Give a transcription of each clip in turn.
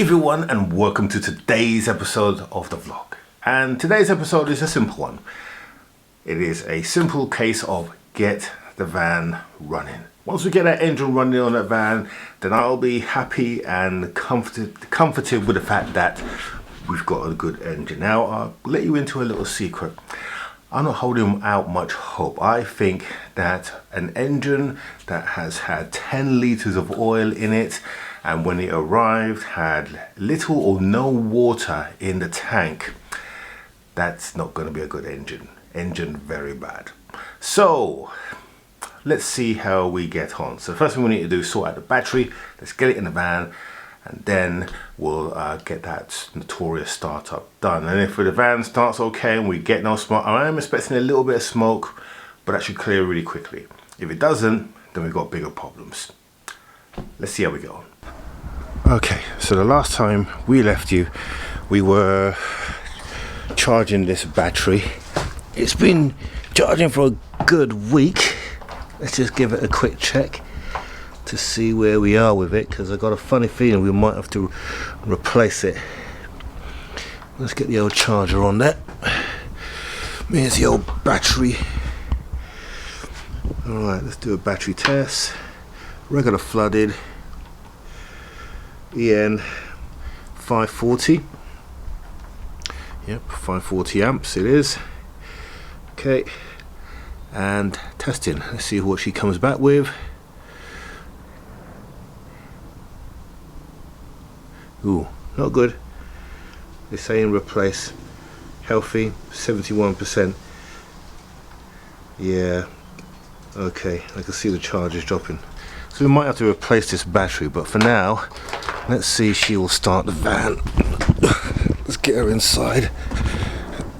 everyone and welcome to today's episode of the vlog. And today's episode is a simple one. It is a simple case of get the van running. Once we get that engine running on that van, then I'll be happy and comforted with the fact that we've got a good engine. Now I'll let you into a little secret. I'm not holding out much hope. I think that an engine that has had 10 litres of oil in it and when it arrived had little or no water in the tank, that's not going to be a good engine. Engine very bad. So let's see how we get on. So first thing we need to do is sort out the battery. Let's get it in the van and then we'll get that notorious startup done. And if the van starts okay and we get no smoke, I am expecting a little bit of smoke, but that should clear really quickly. If it doesn't, then we've got bigger problems. Let's see how we go. Okay, so the last time we left you, we were charging this battery. It's been charging for a good week. Let's just give it a quick check to see where we are with it, because I got a funny feeling we might have to replace it. Let's get the old charger on there. Here's the old battery. Alright, let's do a battery test. Regular flooded. EN 540. Yep, 540 amps it is. Okay, and testing. Let's see what she comes back with. Ooh, not good. They're saying replace. Healthy, 71%. Yeah, okay, I can see the charge is dropping. So we might have to replace this battery, but for now, let's see if she will start the van. Let's get her inside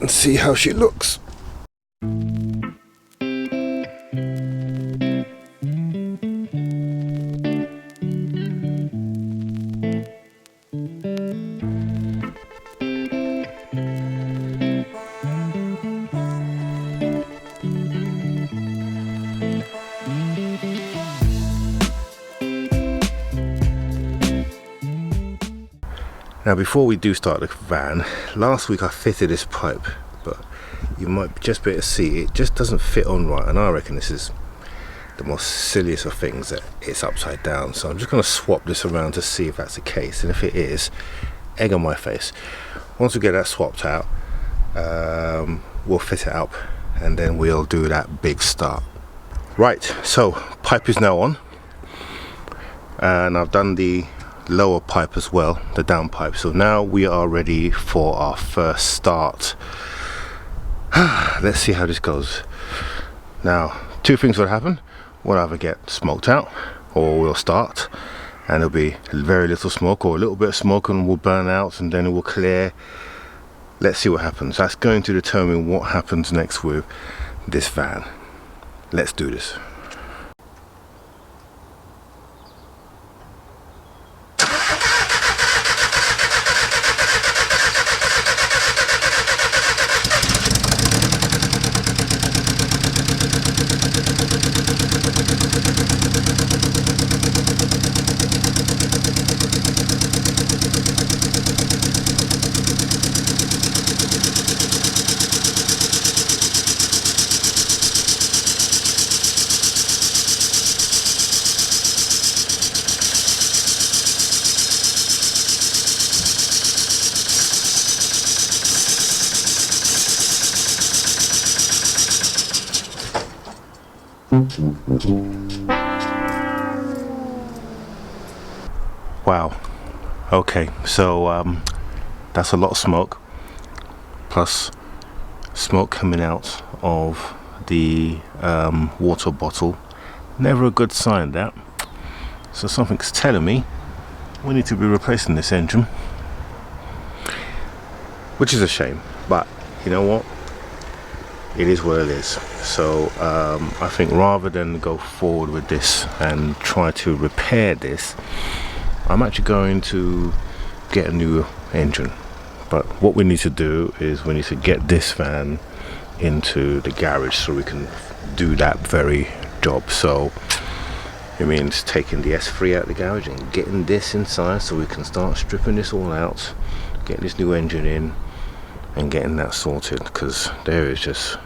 and see how she looks. Now before we do start the van, last week I fitted this pipe, but you might just be able to see it just doesn't fit on right, and I reckon this is the most silliest of things, that it's upside down. So I'm just going to swap this around to see if that's the case, and if it is, egg on my face. Once we get that swapped out, we'll fit it up and then we'll do that big start. Right, so pipe is now on and I've done the lower pipe as well, the down pipe. So now we are ready for our first start. Let's see how this goes. Now, two things will happen. We'll either get smoked out or we'll start and there'll be very little smoke, or a little bit of smoke and we'll burn out and then it will clear. Let's see what happens. That's going to determine what happens next with this van. Let's do this. Wow. Okay, so that's a lot of smoke, plus smoke coming out of the water bottle. Never a good sign, that. So something's telling me we need to be replacing this engine, which is a shame, but you know what, it is what it is. So I think rather than go forward with this and try to repair this, I'm actually going to get a new engine. But what we need to do is we need to get this van into the garage so we can do that very job. So It means taking the S3 out of the garage and getting this inside so we can start stripping this all out, getting this new engine in and getting that sorted, because there is just,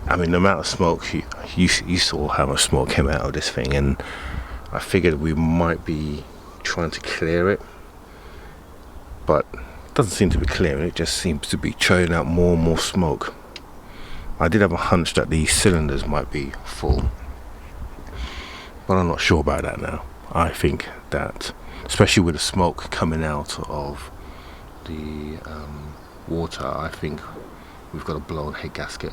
I mean, the amount of smoke, you saw how much smoke came out of this thing, and I figured we might be trying to clear it, but it doesn't seem to be clearing, it just seems to be churning out more and more smoke. I did have a hunch that the cylinders might be full, but I'm not sure about that now. I think that, especially with the smoke coming out of the water, I think we've got a blown head gasket,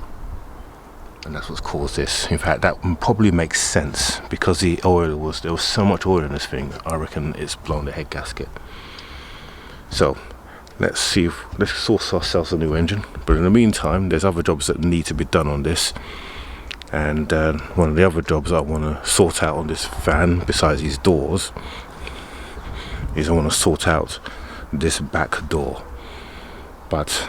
and that's what's caused this. In fact, that probably makes sense, because there was so much oil in this thing. I reckon it's blown the head gasket. So let's source ourselves a new engine, but in the meantime there's other jobs that need to be done on this, and one of the other jobs I want to sort out on this van, besides these doors, is I want to sort out this back door. But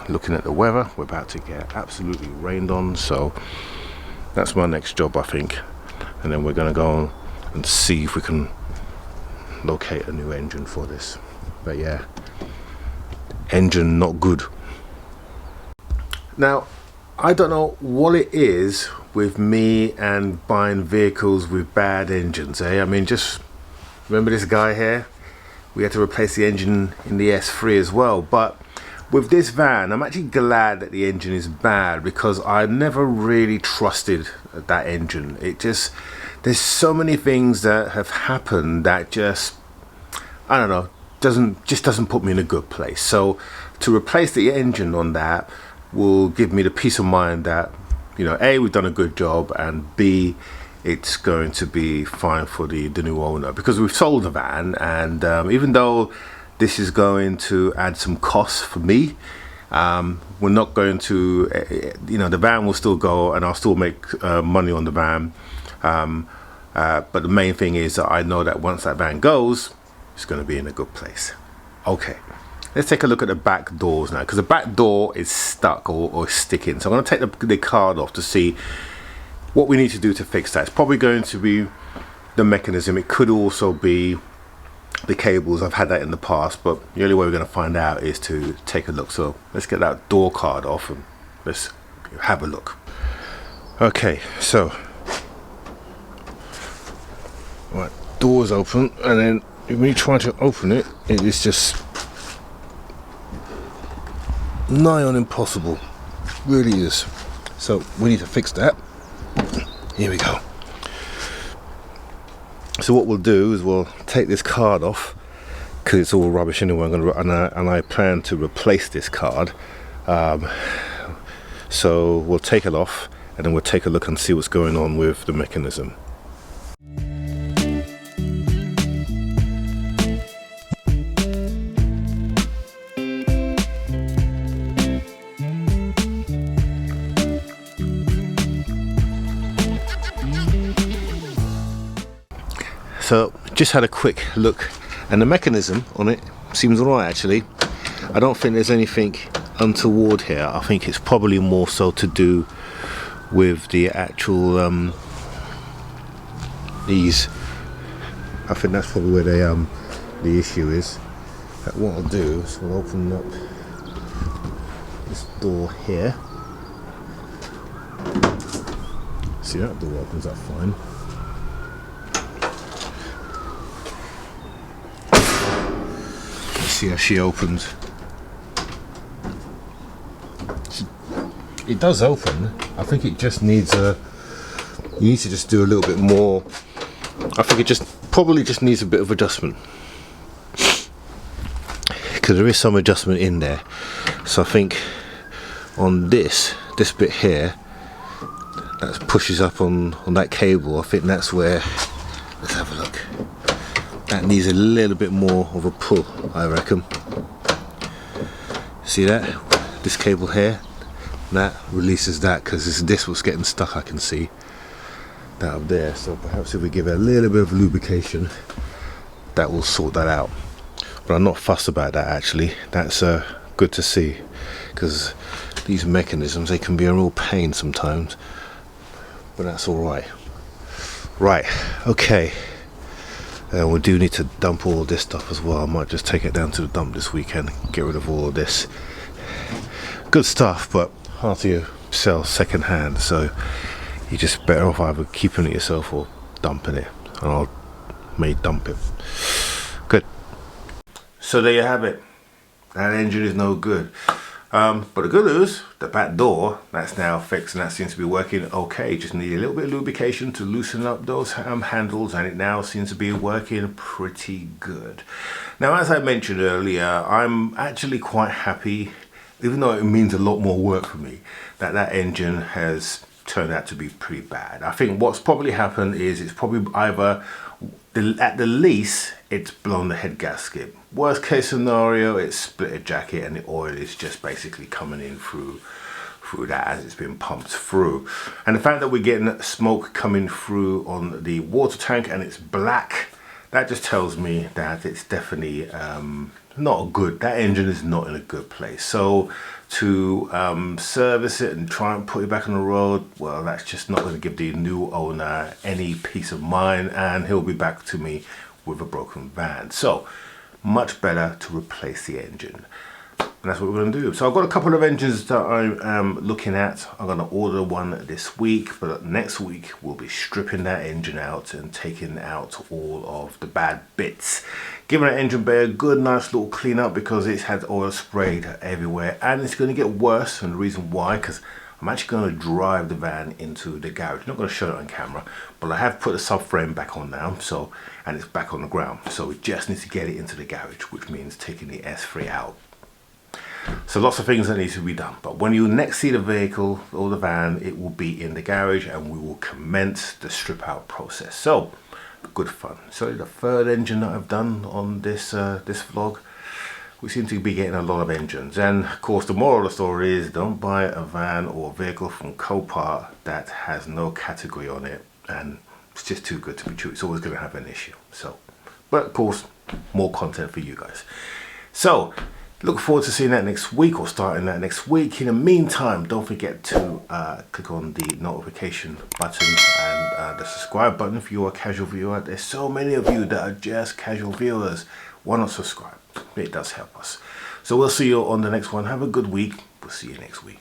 looking at the weather, we're about to get absolutely rained on, so that's my next job, I think. And then we're going to go and see if we can locate a new engine for this. But yeah, engine not good. Now, I don't know what it is with me and buying vehicles with bad engines, I mean, just remember this guy here? We had to replace the engine in the S3 as well. But with this van, I'm actually glad that the engine is bad, because I never really trusted that engine. It just, there's so many things that have happened that just, I don't know, doesn't put me in a good place. So to replace the engine on that will give me the peace of mind that, you know, A, we've done a good job, and B, it's going to be fine for the new owner, because we've sold the van, and even though this is going to add some costs for me, we're not going to, you know, the van will still go and I'll still make money on the van, but the main thing is that I know that once that van goes, it's going to be in a good place. Okay, let's take a look at the back doors now, because the back door is stuck or sticking. So I'm going to take the card off to see what we need to do to fix that. It's probably going to be the mechanism. It could also be the cables. I've had that in the past, but the only way we're going to find out is to take a look. So let's get that door card off and let's have a look. Okay, so right, door's open, and then when you try to open it, it is just nigh on impossible. Really is. So we need to fix that. Here we go. So what we'll do is we'll take this card off, because it's all rubbish anyway. And I plan to replace this card. So we'll take it off, and then we'll take a look and see what's going on with the mechanism. So just had a quick look, and the mechanism on it seems alright actually. I don't think there's anything untoward here. I think it's probably more so to do with the actual these. I think that's probably where the issue is. What I'll do is we'll open up this door here. See, that door opens up fine. See how she opens. It does open. I think it just needs you need to just do a little bit more. I think it probably just needs a bit of adjustment, because there is some adjustment in there. So I think on this bit here that pushes up on that cable, I think that's where, let's have a look. That needs a little bit more of a pull, I reckon. See that? This cable here, that releases that, because this was getting stuck, I can see. That up there. So perhaps if we give it a little bit of lubrication, that will sort that out. But I'm not fussed about that actually. That's good to see, because these mechanisms, they can be a real pain sometimes. But that's alright. Right, okay. We do need to dump all this stuff as well. I might just take it down to the dump this weekend, get rid of all of this good stuff, but hard to sell second hand, so you're just better off either keeping it yourself or dumping it, and I may dump it. Good. So there you have it. That engine is no good. But the good news, the back door, that's now fixed and that seems to be working okay. Just need a little bit of lubrication to loosen up those handles, and it now seems to be working pretty good. Now, as I mentioned earlier, I'm actually quite happy, even though it means a lot more work for me, that that engine has turned out to be pretty bad. I think what's probably happened is it's probably either, at the least, it's blown the head gasket. Worst case scenario, it's split a jacket and the oil is just basically coming in through that as it's been pumped through. And the fact that we're getting smoke coming through on the water tank and it's black, that just tells me that it's definitely not good. That engine is not in a good place. So to service it and try and put it back on the road, well, that's just not going to give the new owner any peace of mind, and he'll be back to me with a broken van. So much better to replace the engine, and that's what we're going to do. So I've got a couple of engines that I am looking at. I'm going to order one this week, but next week we'll be stripping that engine out and taking out all of the bad bits, giving that engine bay a good nice little clean up, because it's had oil sprayed everywhere, and it's going to get worse. And the reason why, because I'm actually going to drive the van into the garage. I'm not going to show it on camera, but I have put the subframe back on now, so, and it's back on the ground. So we just need to get it into the garage, which means taking the S3 out. So lots of things that need to be done. But when you next see the vehicle or the van, it will be in the garage and we will commence the strip out process. So good fun. So the third engine that I've done on this this vlog. We seem to be getting a lot of engines, and of course the moral of the story is don't buy a van or a vehicle from Copart that has no category on it, and it's just too good to be true. It's always going to have an issue. So, but of course, more content for you guys. So look forward to seeing that next week, or starting that next week. In the meantime, don't forget to click on the notification button and the subscribe button if you're a casual viewer. There's so many of you that are just casual viewers. Why not subscribe? It does help us. So we'll see you on the next one. Have a good week. We'll see you next week.